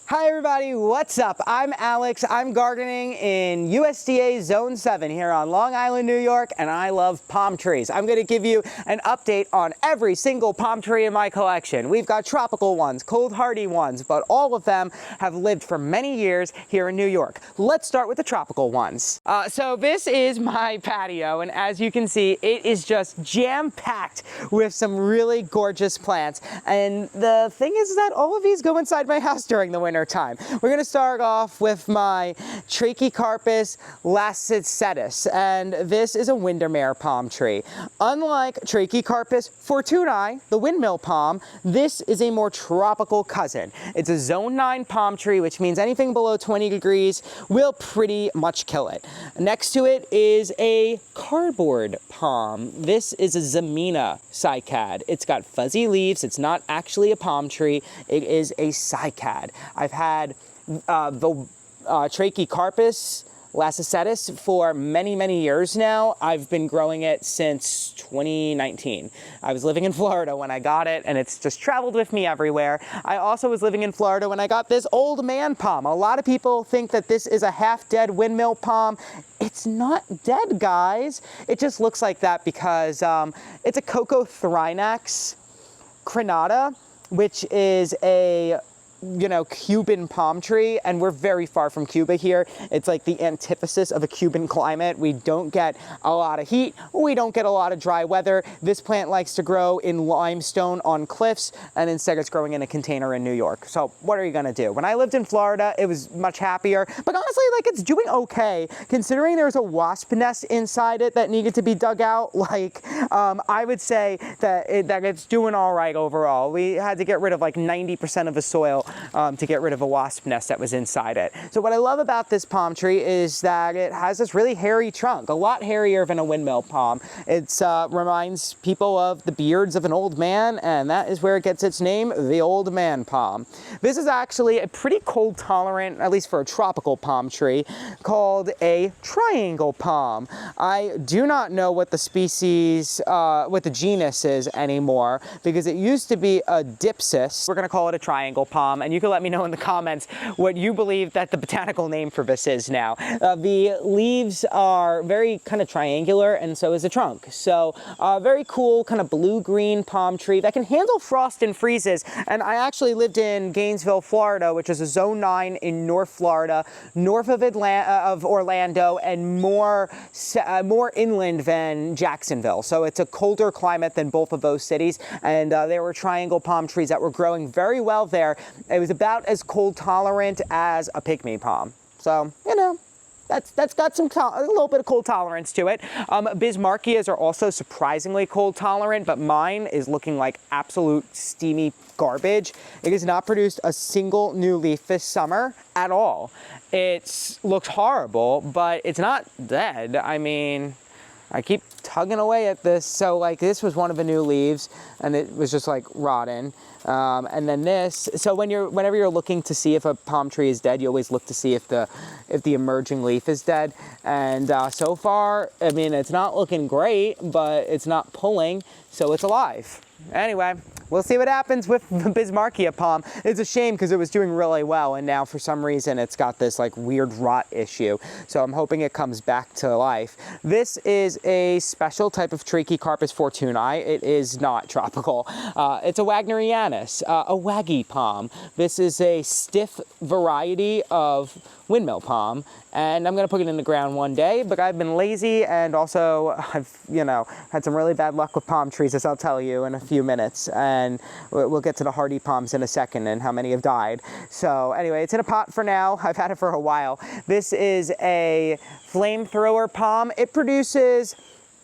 Hi everybody, what's up? I'm Alex. I'm gardening in USDA Zone 7 here on Long Island, New York, and I love palm trees. I'm going to give you an update on every single palm tree in my collection. We've got tropical ones, cold hardy ones, but all of them have lived for many years here in New York. Let's start with the tropical ones. So this is my patio, and as you can see, it is just jam-packed with some really gorgeous plants. And the thing is that all of these go inside my house during the winter time. We're going to start off with my Trachycarpus Latisectus, and this is a Windemere palm tree. Unlike Trachycarpus fortunei, the Windmill Palm, this is a more tropical cousin. It's a Zone 9 palm tree, which means anything below 20 degrees will pretty much kill it. Next to it is a cardboard palm. This is a Zamia cycad. It's got fuzzy leaves. It's not actually a palm tree. It is a cycad. I've had the Trachycarpus Latisectus for many years now. I've been growing it since 2019. I was living in Florida when I got it, and it's just traveled with me everywhere. I also was living in Florida when I got this old man palm. A lot of people think that this is a half-dead windmill palm. It's not dead, guys. It just looks like that because it's a Cocothrinax crinata, which is a Cuban palm tree, and we're very far from Cuba here. It's like the antithesis of a Cuban climate. We don't get a lot of heat. We don't get a lot of dry weather. This plant likes to grow in limestone on cliffs, and instead it's growing in a container in New York. So what are you gonna do? When I lived in Florida, it was much happier, but honestly, like, it's doing okay, considering there's a wasp nest inside it that needed to be dug out. Like, I would say that it's doing all right overall. We had to get rid of like 90% of the soil to get rid of a wasp nest that was inside it. So what I love about this palm tree is that it has this really hairy trunk, a lot hairier than a windmill palm. It reminds people of the beards of an old man, and that is where it gets its name, the old man palm. This is actually a pretty cold tolerant, at least for a tropical palm tree, called a triangle palm. I do not know what the species, what the genus is anymore, because it used to be a Dypsis. We're gonna call it a triangle palm, and you can let me know in the comments what you believe that the botanical name for this is now. The leaves are very kind of triangular, and so is the trunk. So very cool kind of blue-green palm tree that can handle frost and freezes. And I actually lived in Gainesville, Florida, which is a Zone 9 in North Florida, north of Orlando, and more inland than Jacksonville. So it's a colder climate than both of those cities, and there were triangle palm trees that were growing very well there. It was about as cold tolerant as a pygmy palm. So, that's got a little bit of cold tolerance to it. Bismarkias are also surprisingly cold tolerant, but mine is looking like absolute steamy garbage. It has not produced a single new leaf this summer at all. It looks horrible, but it's not dead. I mean, I keep tugging away at this. So like this was one of the new leaves, and it was just like rotten. And then this, so whenever you're looking to see if a palm tree is dead, you always look to see if the emerging leaf is dead. And so far, I mean, it's not looking great, but it's not pulling, so it's alive. Anyway, we'll see what happens with the Bismarkia palm. It's a shame because it was doing really well, and now for some reason it's got this like weird rot issue. So I'm hoping it comes back to life. This is a special type of Trachycarpus fortunei. It is not tropical. It's a wagnerianus, a waggy palm. This is a stiff variety of windmill palm, and I'm gonna put it in the ground one day, but I've been lazy, and also I've had some really bad luck with palm trees, as I'll tell you in a few minutes, and we'll get to the hardy palms in a second and how many have died. So anyway, it's in a pot for now. I've had it for a while. This is a Flamethrower palm. It produces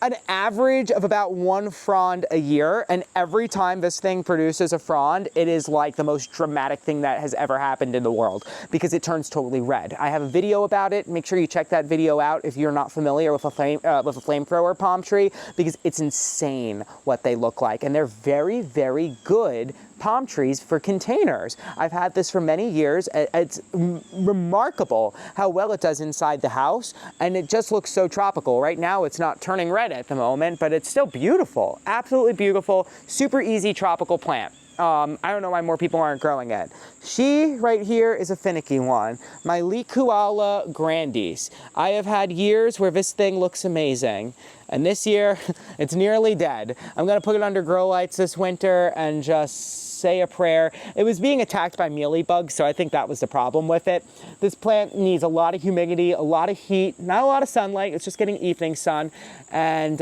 an average of about 1 frond a year, and every time this thing produces a frond, it is like the most dramatic thing that has ever happened in the world, because it turns totally red. I have a video about it. Make sure you check that video out if you're not familiar with a flamethrower palm tree, because it's insane what they look like, and they're very good palm trees for containers. I've had this for many years. It's remarkable how well it does inside the house, and it just looks so tropical. Right now it's not turning red at the moment, but it's still beautiful. Absolutely beautiful, super easy tropical plant. I don't know why more people aren't growing it. She right here is a finicky one. My Licuala grandis. I have had years where this thing looks amazing. And this year, it's nearly dead. I'm gonna put it under grow lights this winter and just say a prayer. It was being attacked by mealybugs, so I think that was the problem with it. This plant needs a lot of humidity, a lot of heat, not a lot of sunlight. It's just getting evening sun, and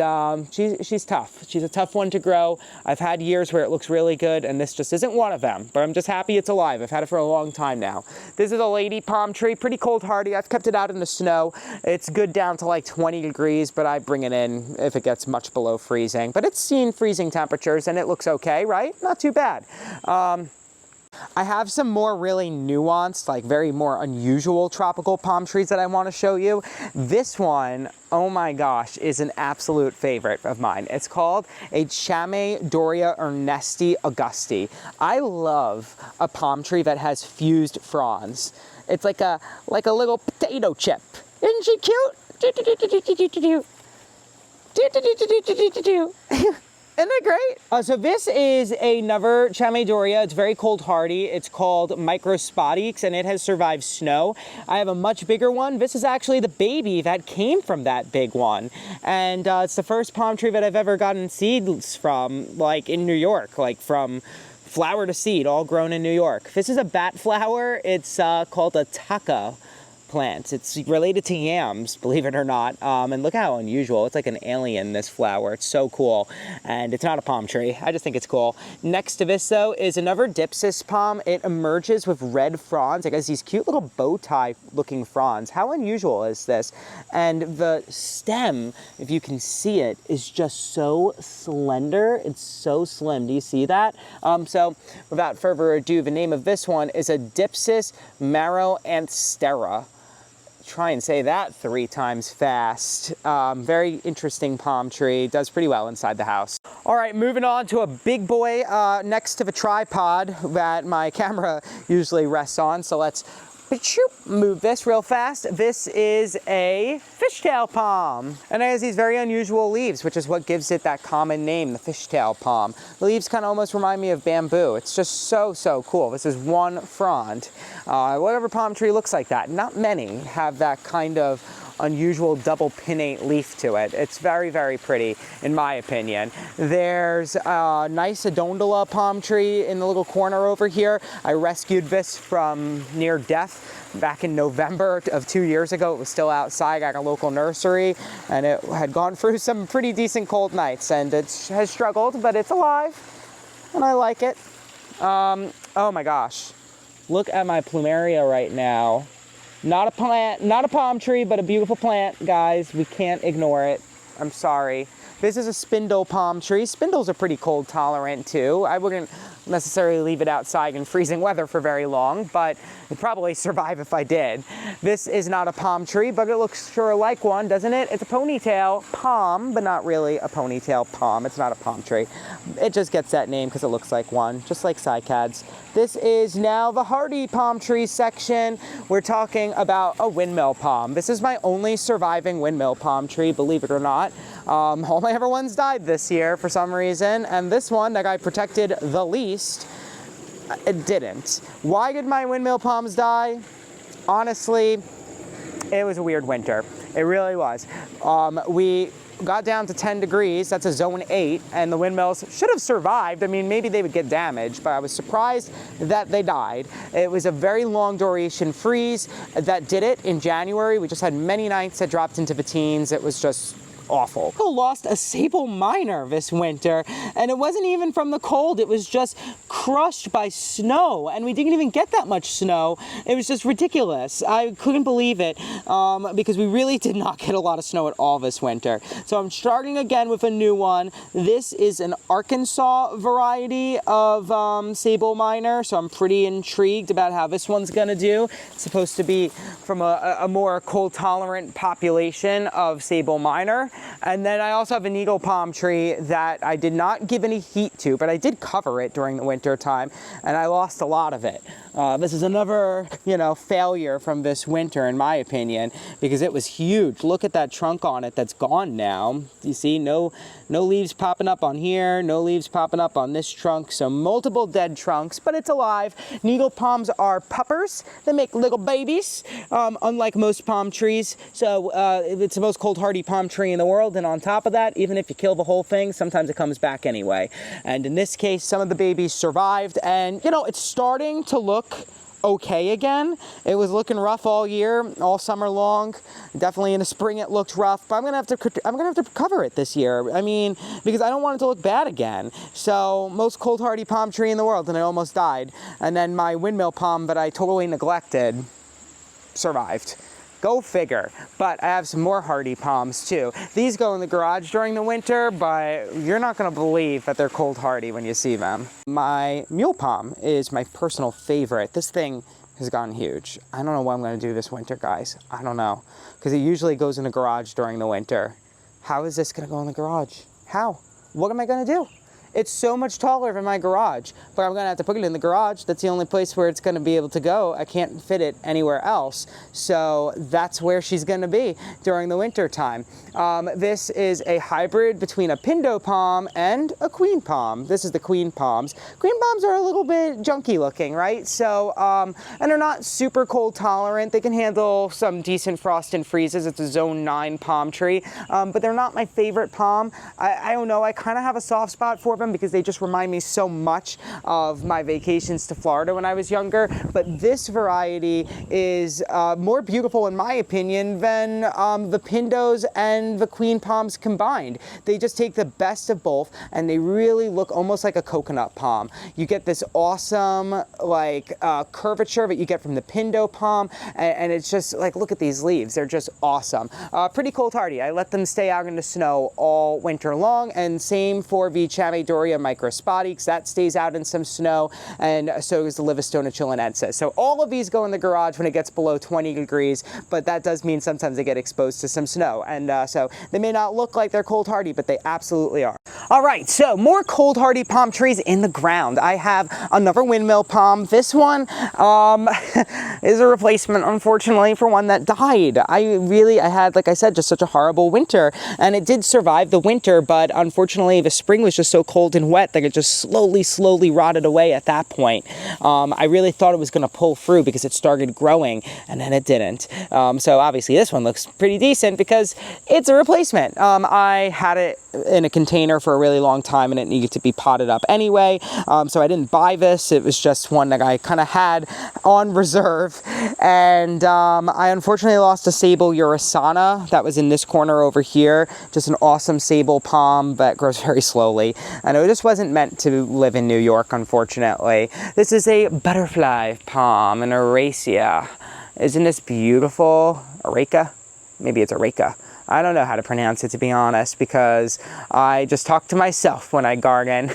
she's tough. She's a tough one to grow. I've had years where it looks really good, and this just isn't one of them, but I'm just happy it's alive. I've had it for a long time now. This is a lady palm tree, pretty cold hardy. I've kept it out in the snow. It's good down to like 20 degrees, but I bring it in if it gets much below freezing. But it's seen freezing temperatures, and it looks okay, right? Not too bad. I have some more really nuanced, like very more unusual tropical palm trees that I want to show you. This one, oh my gosh, is an absolute favorite of mine. It's called a Chamaedorea ernesti-augustii. I love a palm tree that has fused fronds. It's like a little potato chip. Isn't she cute? Isn't it great? So this is another Chamaedorea. It's very cold hardy. It's called Microspadix, and it has survived snow. I have a much bigger one. This is actually the baby that came from that big one. And it's the first palm tree that I've ever gotten seeds from, like in New York, like from flower to seed, all grown in New York. This is a bat flower. It's called a taka plant. It's related to yams, believe it or not. And look how unusual. It's like an alien, this flower. It's so cool. And it's not a palm tree. I just think it's cool. Next to this, though, is another Dypsis palm. It emerges with red fronds. It has these cute little bow tie looking fronds. How unusual is this? And the stem, if you can see it, is just so slender. It's so slim. Do you see that? So without further ado, the name of this one is a Dypsis maroantsetra. Try and say that 3 times fast. Very interesting palm tree. Does pretty well inside the house. All right, moving on to a big boy next to the tripod that my camera usually rests on. So let's move this real fast. This is a Fishtail Palm, and it has these very unusual leaves, which is what gives it that common name, the Fishtail Palm. The leaves kind of almost remind me of bamboo. It's just so cool. This is one frond. Whatever palm tree looks like that. Not many have that kind of unusual double pinnate leaf to it. It's very pretty, in my opinion. There's a nice Adondola palm tree in the little corner over here. I rescued this from near death back in November of 2 years ago. It was still outside at a local nursery, and it had gone through some pretty decent cold nights, and it has struggled, but it's alive, and I like it. Oh my gosh. Look at my plumeria right now. Not a plant, not a palm tree, but a beautiful plant, guys. We can't ignore it. I'm sorry. This is a spindle palm tree. Spindles are pretty cold tolerant too. I wouldn't necessarily leave it outside in freezing weather for very long, but it'd probably survive if I did. This is not a palm tree, but it looks sure like one, doesn't it? It's a ponytail palm, but not really a ponytail palm. It's not a palm tree. It just gets that name because it looks like one, just like cycads. This is now the hardy palm tree section. We're talking about a windmill palm. This is my only surviving windmill palm tree, believe it or not. All my other ones died this year for some reason, and this one that I protected the least, it didn't. Why did my windmill palms die? Honestly, it was a weird winter. It really was. We got down to 10 degrees, that's a zone 8, and the windmills should have survived. I mean, maybe they would get damaged, but I was surprised that they died. It was a very long duration freeze that did it in January. We just had many nights that dropped into the teens. It was just awful. I lost a sable miner this winter, and it wasn't even from the cold. It was just crushed by snow, and we didn't even get that much snow. It was just ridiculous. I couldn't believe it because we really did not get a lot of snow at all this winter. So I'm starting again with a new one. This is an Arkansas variety of sable miner, so I'm pretty intrigued about how this one's gonna do. It's supposed to be from a more cold tolerant population of sable miner. And then I also have a needle palm tree that I did not give any heat to, but I did cover it during the winter time, and I lost a lot of it. This is another, failure from this winter, in my opinion, because it was huge. Look at that trunk on it that's gone now. You see, no leaves popping up on here, no leaves popping up on this trunk, so multiple dead trunks, but it's alive. Needle palms are puppers. They make little babies, unlike most palm trees. So it's the most cold hardy palm tree in the world, and on top of that, even if you kill the whole thing, sometimes it comes back anyway. And in this case, some of the babies survived, and it's starting to look okay again. It was looking rough all year, all summer long. Definitely in the spring it looked rough, but I'm gonna have to cover it this year. I mean, because I don't want it to look bad again. So most cold hardy palm tree in the world, and I almost died. And then my windmill palm that I totally neglected survived. Go figure. But I have some more hardy palms too. These go in the garage during the winter, but you're not gonna believe that they're cold hardy when you see them. My mule palm is my personal favorite. This thing has gotten huge. I don't know what I'm gonna do this winter, guys. I don't know, because it usually goes in the garage during the winter. How is this gonna go in the garage? How? What am I gonna do? It's so much taller than my garage, but I'm gonna have to put it in the garage. That's the only place where it's gonna be able to go. I can't fit it anywhere else. So that's where she's gonna be during the winter time. This is a hybrid between a Pindo palm and a queen palm. This is the queen palms. Queen palms are a little bit junky looking, right? So, and they're not super cold tolerant. They can handle some decent frost and freezes. It's a zone 9 palm tree, but they're not my favorite palm. I don't know, I kind of have a soft spot for them because they just remind me so much of my vacations to Florida when I was younger. But this variety is more beautiful, in my opinion, than the Pindos and the queen palms combined. They just take the best of both, and they really look almost like a coconut palm. You get this awesome curvature that you get from the Pindo palm, and it's just like, look at these leaves. They're just awesome. Pretty cold hardy. I let them stay out in the snow all winter long, and same for the Chamaedorea Microspadix. That stays out in some snow, and so is the livistona chilenensis. So all of these go in the garage when it gets below 20 degrees, but that does mean sometimes they get exposed to some snow, and so they may not look like they're cold hardy, but they absolutely are. All right, so more cold hardy palm trees in the ground. I have another windmill palm. This one is a replacement, unfortunately, for one that died. I had, like I said, just such a horrible winter, and it did survive the winter, but unfortunately the spring was just so cold and wet that it just slowly rotted away at that point. I really thought it was going to pull through because it started growing, and then it didn't. So obviously this one looks pretty decent because it's a replacement. I had it in a container for a really long time, and it needed to be potted up anyway, so I didn't buy this. It was just one that I kind of had on reserve, and I unfortunately lost a Sabal urasana that was in this corner over here. Just an awesome Sabal palm that grows very slowly, and it just wasn't meant to live in New York, unfortunately. This is a butterfly palm, an Areca. Isn't this beautiful? Areca? Maybe it's Areca. I don't know how to pronounce it, to be honest, because I just talk to myself when I garden.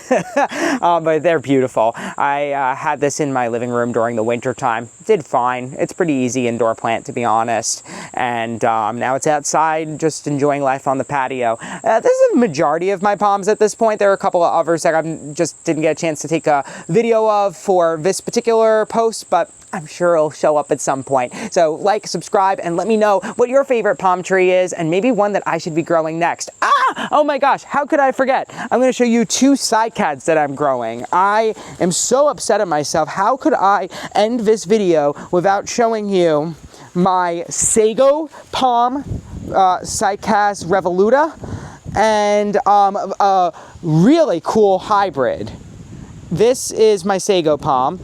But they're beautiful. I had this in my living room during the winter time. Did fine. It's pretty easy indoor plant, to be honest. And now it's outside, just enjoying life on the patio. This is the majority of my palms at this point. There are a couple of others that I just didn't get a chance to take a video of for this particular post, but I'm sure it'll show up at some point. So like, subscribe, and let me know what your favorite palm tree is, and maybe one that I should be growing next. Oh my gosh, how could I forget? I'm gonna show you 2 cycads that I'm growing. I am so upset at myself. How could I end this video without showing you my sago palm, Cycas revoluta, and a really cool hybrid. This is my sago palm.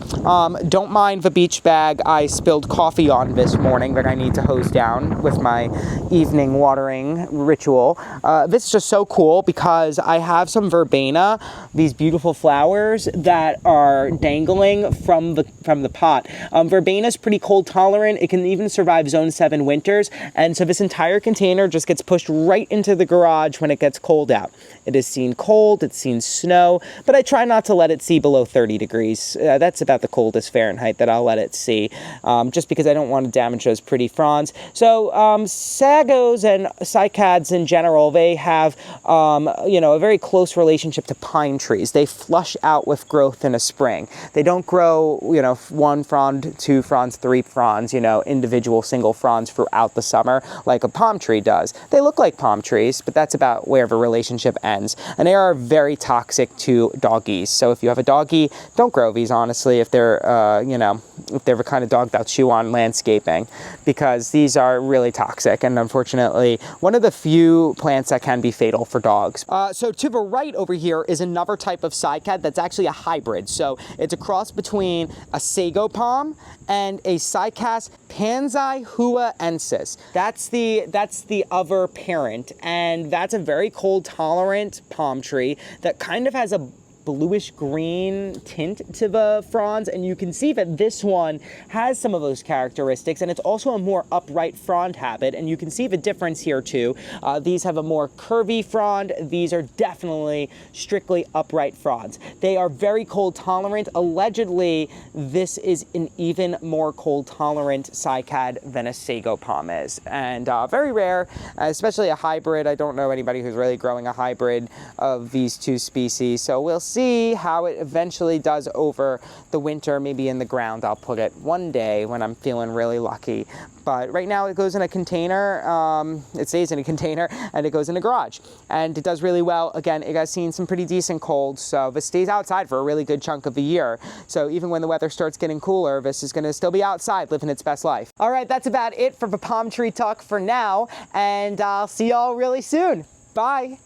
Don't mind the beach bag I spilled coffee on this morning that I need to hose down with my evening watering ritual. This is just so cool because I have some verbena, these beautiful flowers that are dangling from the pot. Verbena is pretty cold tolerant. It can even survive zone 7 winters, and so this entire container just gets pushed right into the garage when it gets cold out. It has seen cold, it's seen snow, but I try not to let it see see below 30 degrees. That's about the coldest Fahrenheit that I'll let it see, just because I don't want to damage those pretty fronds. So sagos and cycads in general, they have you know, a very close relationship to pine trees. They flush out with growth in a spring. They don't grow, you know, 1 frond, 2 fronds, 3 fronds, you know, individual single fronds throughout the summer like a palm tree does. They look like palm trees, but that's about where the relationship ends. And they are very toxic to doggies. So if you have a doggie, don't grow these, honestly, if they're, you know, if they're the kind of dog that'll chew on landscaping, because these are really toxic and unfortunately one of the few plants that can be fatal for dogs. So to the right over here is another type of cycad that's actually a hybrid. So it's a cross between a sago palm and a Cycas panzaihuaensis. That's the other parent, and that's a very cold tolerant palm tree that kind of has a bluish green tint to the fronds, and you can see that this one has some of those characteristics, and it's also a more upright frond habit, and you can see the difference here too. These have a more curvy frond. These are definitely strictly upright fronds. They are very cold tolerant. Allegedly, this is an even more cold tolerant cycad than a sago palm is, and very rare, especially a hybrid. I don't know anybody who's really growing a hybrid of these two species, so we'll see how it eventually does over the winter. Maybe in the ground I'll put it one day when I'm feeling really lucky. But right now it goes in a container, it stays in a container, and it goes in a garage. And it does really well. Again, it has seen some pretty decent colds, so this stays outside for a really good chunk of the year. So even when the weather starts getting cooler, this is gonna still be outside living its best life. All right, that's about it for the palm tree talk for now, and I'll see y'all really soon. Bye.